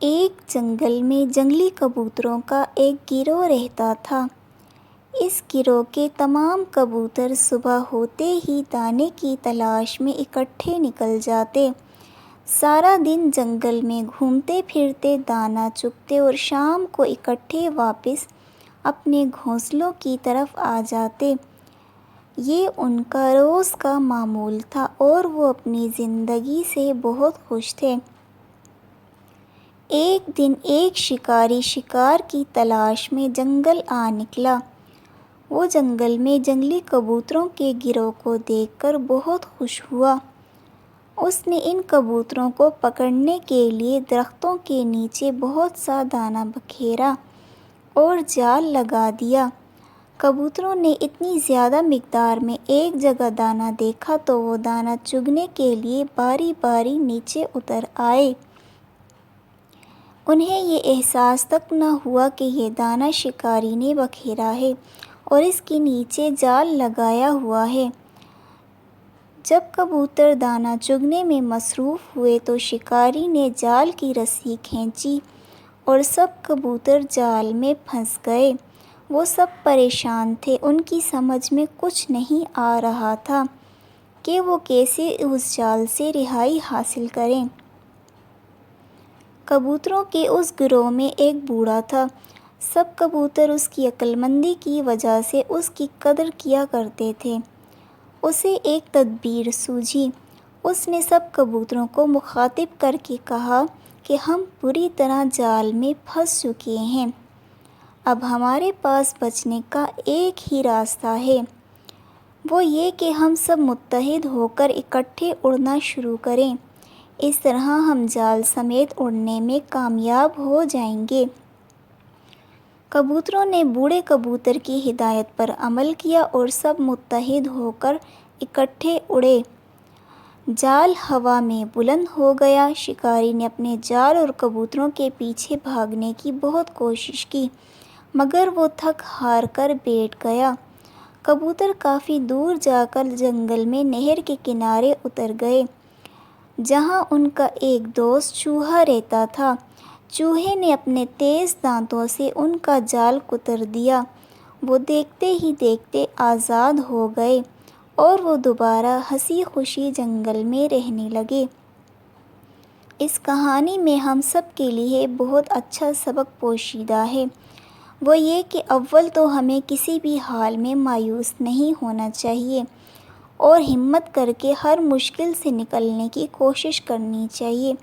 ایک جنگل میں جنگلی کبوتروں کا ایک گروہ رہتا تھا۔ اس گروہ کے تمام کبوتر صبح ہوتے ہی دانے کی تلاش میں اکٹھے نکل جاتے۔ سارا دن جنگل میں گھومتے پھرتے دانہ چگتے اور شام کو اکٹھے واپس اپنے گھونسلوں کی طرف آ جاتے۔ یہ ان کا روز کا معمول تھا اور وہ اپنی زندگی سے بہت خوش تھے۔ ایک دن ایک شکاری شکار کی تلاش میں جنگل آ نکلا۔ وہ جنگل میں جنگلی کبوتروں کے گروہ کو دیکھ کر بہت خوش ہوا۔ اس نے ان کبوتروں کو پکڑنے کے لیے درختوں کے نیچے بہت سا دانہ بکھیرا اور جال لگا دیا۔ کبوتروں نے اتنی زیادہ مقدار میں ایک جگہ دانہ دیکھا تو وہ دانہ چگنے کے لیے باری باری نیچے اتر آئے۔ انہیں یہ احساس تک نہ ہوا کہ یہ دانہ شکاری نے بکھیرا ہے اور اس کے نیچے جال لگایا ہوا ہے۔ جب کبوتر دانہ چگنے میں مصروف ہوئے تو شکاری نے جال کی رسی کھینچی اور سب کبوتر جال میں پھنس گئے۔ وہ سب پریشان تھے، ان کی سمجھ میں کچھ نہیں آ رہا تھا کہ وہ کیسے اس جال سے رہائی حاصل کریں۔ کبوتروں کے اس گروہ میں ایک بوڑھا تھا۔ سب کبوتر اس کی عقل مندی کی وجہ سے اس کی قدر کیا کرتے تھے۔ اسے ایک تدبیر سوجھی۔ اس نے سب کبوتروں کو مخاطب کر کے کہا کہ ہم بری طرح جال میں پھنس چکے ہیں۔ اب ہمارے پاس بچنے کا ایک ہی راستہ ہے، وہ یہ کہ ہم سب متحد ہو کر اکٹھے اڑنا شروع کریں۔ اس طرح ہم جال سمیت اڑنے میں کامیاب ہو جائیں گے۔ کبوتروں نے بوڑھے کبوتر کی ہدایت پر عمل کیا اور سب متحد ہو کر اکٹھے اڑے۔ جال ہوا میں بلند ہو گیا۔ شکاری نے اپنے جال اور کبوتروں کے پیچھے بھاگنے کی بہت کوشش کی، مگر وہ تھک ہار کر بیٹھ گیا۔ کبوتر کافی دور جا کر جنگل میں نہر کے کنارے اتر گئے، جہاں ان کا ایک دوست چوہا رہتا تھا۔ چوہے نے اپنے تیز دانتوں سے ان کا جال کتر دیا۔ وہ دیکھتے ہی دیکھتے آزاد ہو گئے اور وہ دوبارہ ہنسی خوشی جنگل میں رہنے لگے۔ اس کہانی میں ہم سب کے لیے بہت اچھا سبق پوشیدہ ہے، وہ یہ کہ اول تو ہمیں کسی بھی حال میں مایوس نہیں ہونا چاہیے اور ہمت کر کے ہر مشکل سے نکلنے کی کوشش کرنی چاہیے،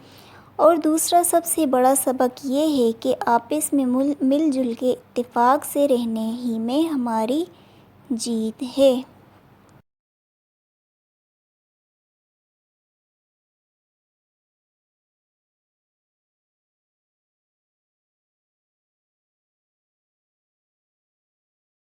اور دوسرا سب سے بڑا سبق یہ ہے کہ آپس میں مل جل کے اتفاق سے رہنے ہی میں ہماری جیت ہے۔